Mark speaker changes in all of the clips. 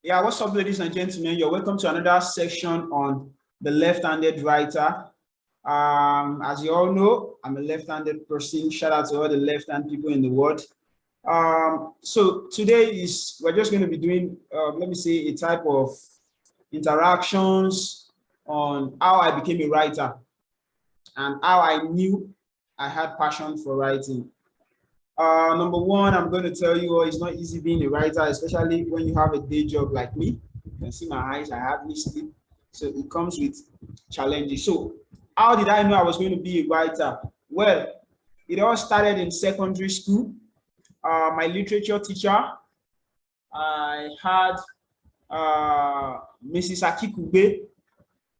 Speaker 1: Yeah, what's up, ladies and gentlemen? You're welcome to another section on the left-handed writer. As you all know, I'm a left-handed person. Shout out to all the left-hand people in the world. So today we're just going to be doing, let me say, a type of interactions on how I became a writer and how I knew I had passion for writing. Number one, I'm going to tell you, it's not easy being a writer, especially when you have a day job like me. You can see my eyes, I hardly sleep. So it comes with challenges. So how did I know I was going to be a writer? Well, it all started in secondary school. My literature teacher, I had Mrs. Akikube.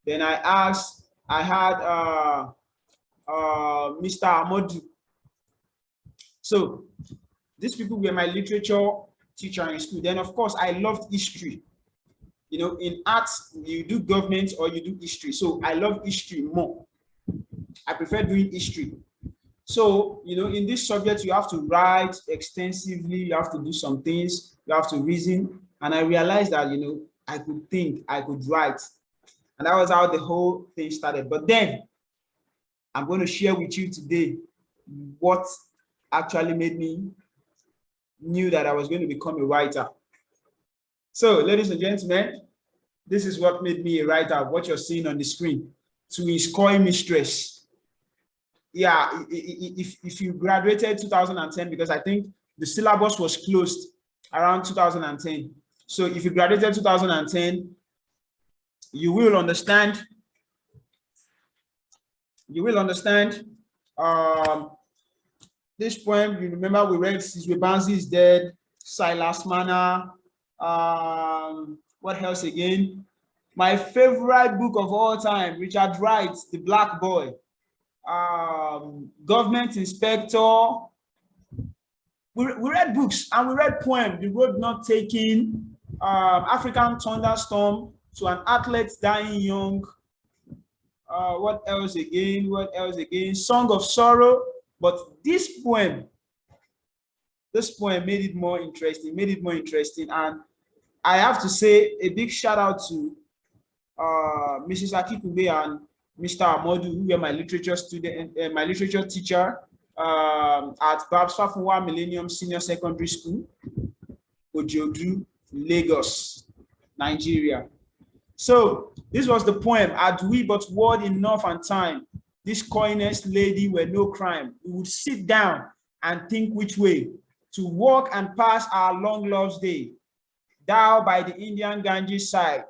Speaker 1: Then I had Mr. Amodu. So these people were my literature teacher in school. Then, of course, I loved history. You know, in arts, you do government or you do history. So I love history more. I prefer doing history. So, you know, in this subject, you have to write extensively. You have to do some things. You have to reason. And I realized that, you know, I could think, I could write. And that was how the whole thing started. But then I'm going to share with you today what actually made me knew that I was going to become a writer. So, ladies and gentlemen, this is what made me a writer, what you're seeing on the screen. To his coy mistress. Yeah, if you graduated 2010, because I think the syllabus was closed around 2010. So if you graduated 2010, you will understand. This poem. You remember we read Sizwe Banzi is Dead, Silas Mana. What else again? My favorite book of all time, Richard Wright's The Black Boy. Government Inspector. We read books and we read poems. The Road Not Taken, African Thunderstorm, To an Athlete Dying Young. What else again? Song of Sorrow. But this poem made it more interesting, And I have to say a big shout out to Mrs. Akikube and Mr. Amodu, who were my literature teacher at Babs Fafunwa Millennium Senior Secondary School, Ojodu, Lagos, Nigeria. So this was the poem. Had we but word enough and time, this coyness lady were no crime. We would sit down and think which way to walk and pass our long love's day. Thou by the Indian Ganges side,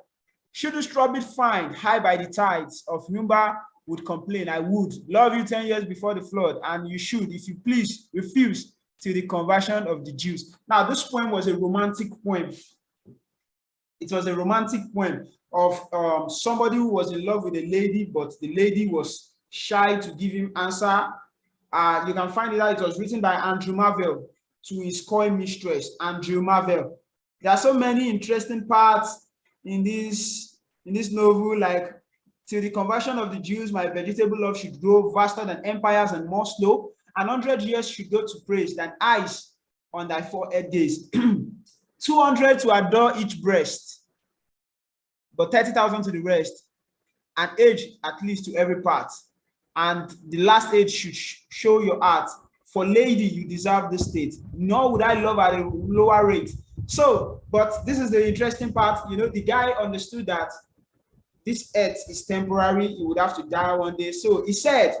Speaker 1: shouldst rub it fine, high by the tides of Mumbai would complain. I would love you 10 years before the flood, and you should, if you please, refuse till the conversion of the Jews. Now, this poem was a romantic poem. It was a romantic poem of somebody who was in love with a lady, but the lady was shy to give him answer. You can find it out. It was written by Andrew Marvell to his coy mistress, Andrew Marvell. There are so many interesting parts in this novel, like till the conversion of the Jews, my vegetable love should grow vaster than empires and more slow, and 100 years should go to praise than eyes on thy forehead days. 200 to adore each breast, but 30,000 to the rest, an age at least to every part, and the last age should show your art. For lady, you deserve the state, nor would I love at a lower rate. So, but this is the interesting part. You know, the guy understood that this earth is temporary. He would have to die one day. So he said,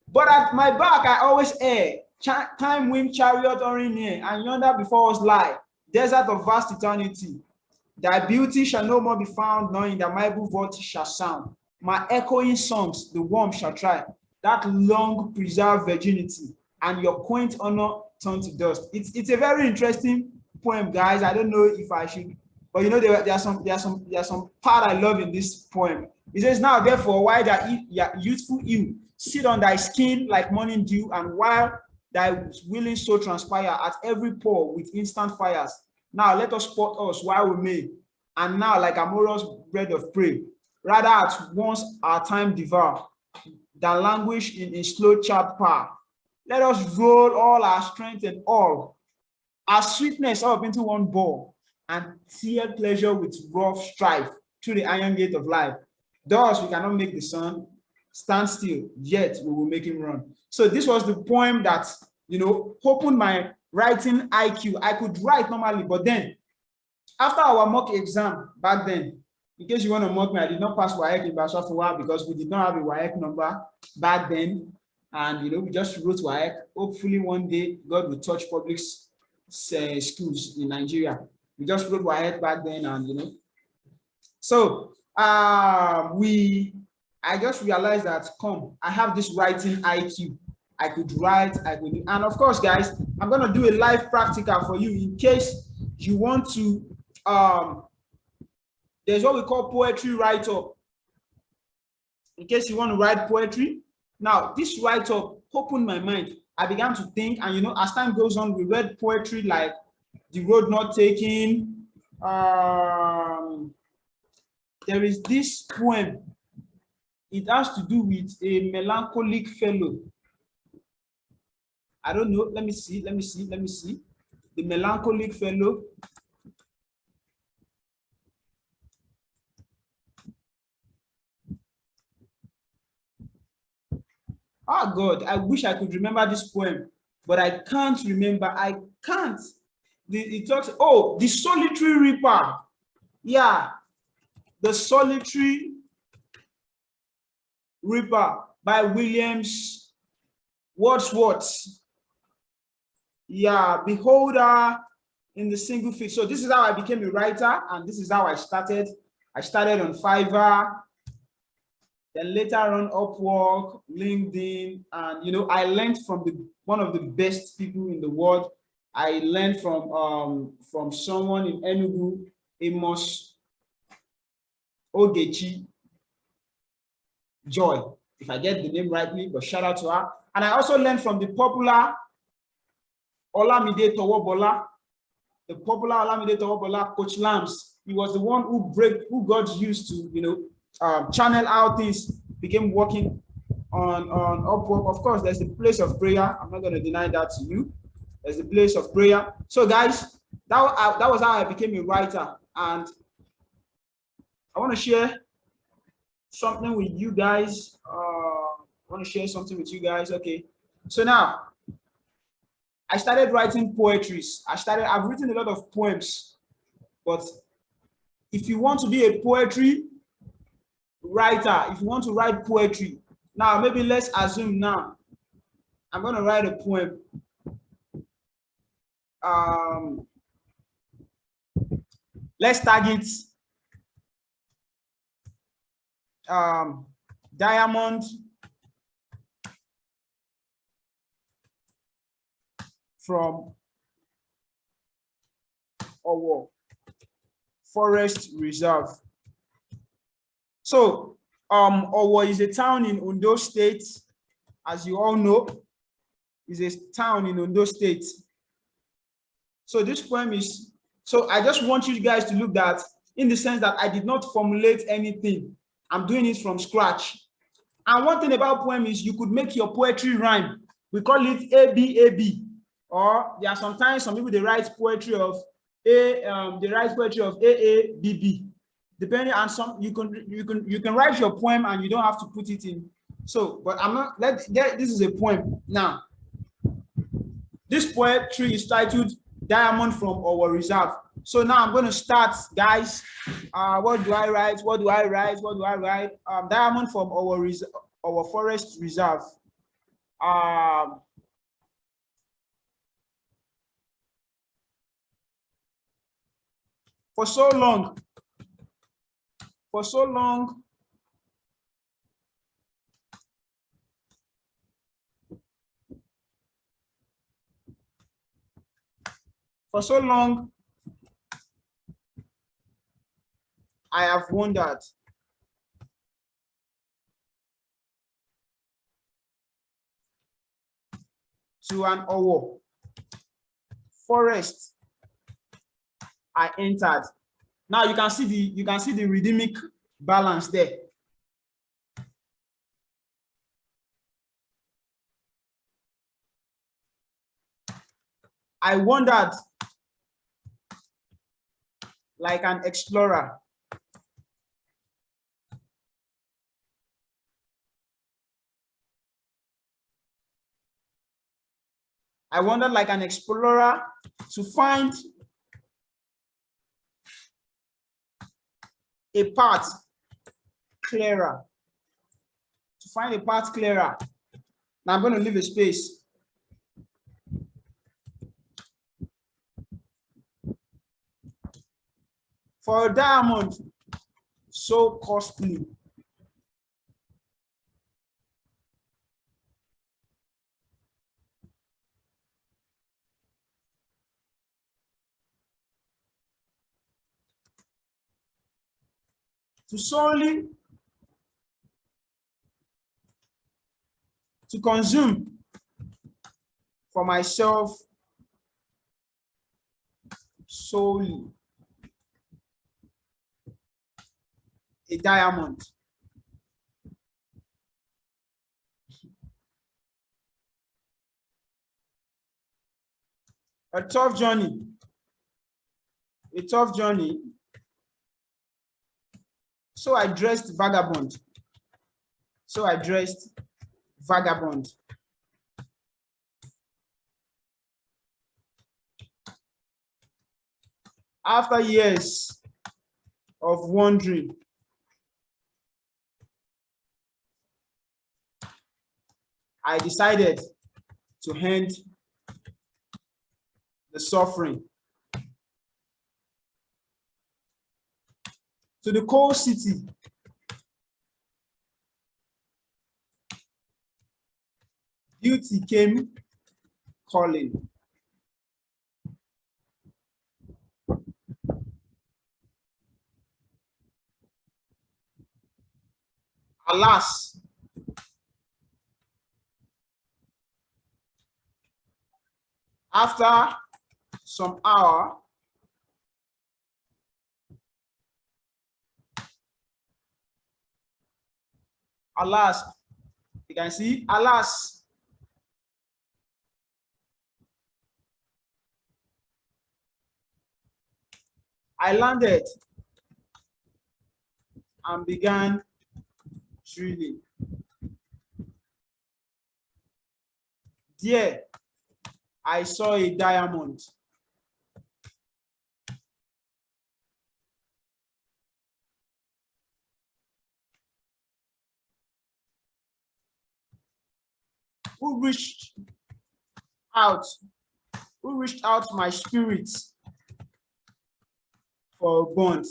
Speaker 1: but at my back, I always err. Time, wind, chariot, or in near, and yonder before us lie, desert of vast eternity. Thy beauty shall no more be found, nor in the marble vault shall sound. My echoing songs, the worm shall try, that long preserved virginity, and your quaint honor turn to dust. It's a very interesting poem, guys. I don't know if I should, but you know, there's some part I love in this poem. It says, now therefore, why that youthful you sit on thy skin like morning dew, and while thy willing soul transpire at every pore with instant fires. Now let us spot us while we may, and now like amorous bread of prey, rather at once our time devour, than languish in slow chat power. Let us roll all our strength and all our sweetness up into one bowl, and tear pleasure with rough strife through the iron gate of life. Thus we cannot make the sun stand still, yet we will make him run. So this was the poem that, you know, opened my writing IQ. I could write normally, but then after our mock exam back then, in case you want to mock me, I did not pass WAEC in Baswafuwa because we did not have a WAEC number back then. And, you know, we just wrote WAEC. Hopefully one day God will touch public schools in Nigeria. We just wrote WAEC back then, and, you know. So I just realized that, I have this writing IQ. I could write, and of course, guys, I'm going to do a live practical for you in case you want to, there's what we call poetry write-up. In case you want to write poetry. Now, this write-up opened my mind. I began to think, and, you know, as time goes on, we read poetry like The Road Not Taken. There is this poem. It has to do with a melancholic fellow. I don't know. Let me see. The melancholic fellow. Oh God, I wish I could remember this poem, but I can't remember. I can't. It talks, oh, The Solitary Reaper. Yeah, The Solitary Reaper by Williams Wordsworth. Yeah, Beholder in the Single Feet. So this is how I became a writer, and this is how I started. I started on Fiverr, then later on Upwork, LinkedIn, and, you know, I learned from one of the best people in the world. I learned from someone in Enugu, Amos Ogechi Joy, if I get the name rightly, but shout out to her. And I also learned from the popular Olamide Towobola, Coach Lambs. He was the one who got used to, you know, channel out things, became working on Upwork. Of course, there's the place of prayer. I'm not going to deny that to you. There's the place of prayer. So, guys, that was how I became a writer. And I want to share something with you guys. Okay. So now, I started writing poetries. I've written a lot of poems, but if you want to be a poetry writer, if you want to write poetry, now maybe let's assume now I'm going to write a poem. Let's target Diamond from our forest reserve. So Owo is a town in Ondo State, as you all know, is a town in Ondo State. So this poem is, so I just want you guys to look at, in the sense that I did not formulate anything. I'm doing it from scratch. And one thing about poem is you could make your poetry rhyme. We call it ABAB. Or there are sometimes some people, they write poetry of AABB. Depending on some, you can write your poem and you don't have to put it in. So, but I'm not, this is a poem. Now, this poetry is titled Diamond from Our Reserve. So now I'm going to start, guys. What do I write? Diamond from our forest reserve. For so long, for so long, I have wondered to an Owo forest I entered. Now you can see the rhythmic balance there. I wondered like an explorer. I wandered like an explorer to find a path clearer. To find a path clearer. Now I'm going to leave a space. For a diamond so costly, to solely to consume for myself solely a diamond. A tough journey. A tough journey. So I dressed vagabond. So I dressed vagabond. After years of wandering, I decided to end the suffering. To the cold city, duty came calling. Alas, after some hour, alas, you can see, alas, I landed and began drilling. There, I saw a diamond. Who reached out my spirit for a bond.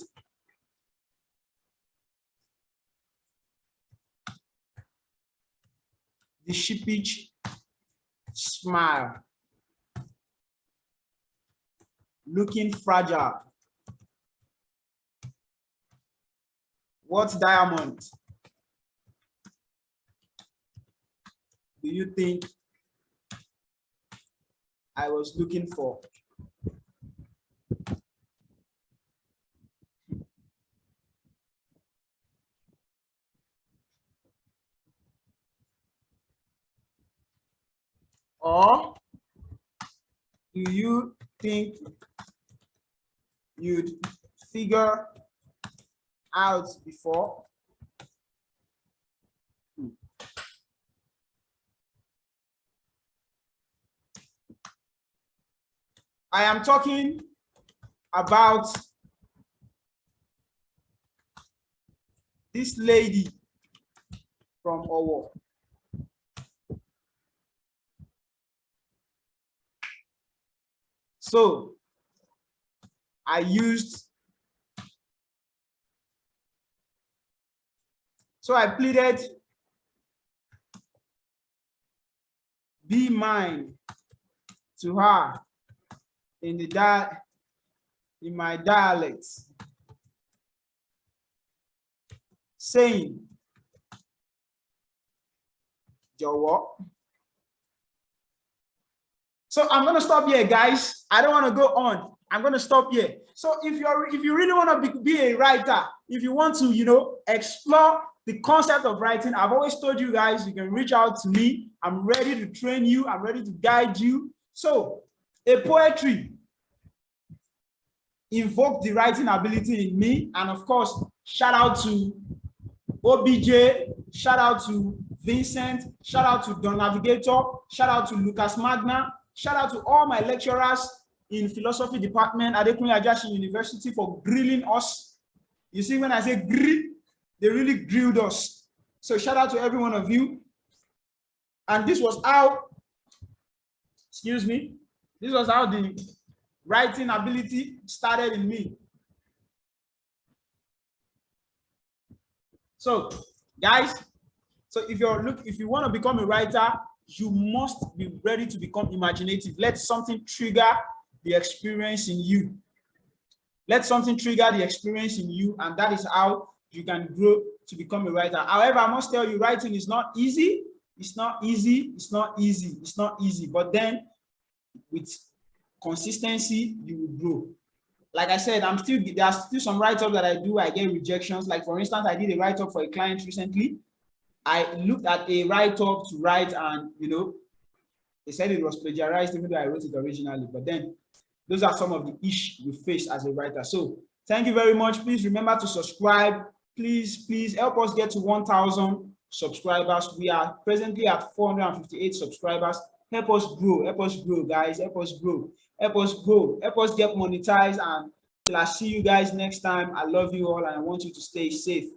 Speaker 1: The sheepish smile, looking fragile. What diamond do you think I was looking for? Or do you think you'd figure out before? I am talking about this lady from Owo. So I pleaded, be mine to her in my dialect, saying, Jọ̀wọ́. So I'm going to stop here, guys. I don't want to go on. I'm going to stop here. So if you really want to be a writer, if you want to, explore the concept of writing, I've always told you guys, you can reach out to me. I'm ready to train you. I'm ready to guide you. So a poetry invoked the writing ability in me. And of course, shout out to OBJ, shout out to Vincent, shout out to Don Navigator, shout out to Lucas Magna, shout out to all my lecturers in philosophy department at Adekunle Ajasin University for grilling us. You see, when I say grill, they really grilled us. So shout out to every one of you. And this was how, excuse me, this was how the writing ability started in me. So guys, so if you want to become a writer, you must be ready to become imaginative. Let something trigger the experience in you. Let something trigger the experience in you, and that is how you can grow to become a writer. However, I must tell you, writing is not easy. It's not easy. It's not easy. It's not easy. But then with consistency, you will grow. Like I said, there are still some write-ups that I do. I get rejections. Like for instance, I did a write-up for a client recently. I looked at a write-up to write, and they said it was plagiarized, even though I wrote it originally. But then those are some of the issues we face as a writer. So thank you very much. Please remember to subscribe. Please help us get to 1,000 subscribers. We are presently at 458 subscribers. Help us grow, guys. Help us grow, help us get monetized. And till I see you guys next time, I love you all, and I want you to stay safe.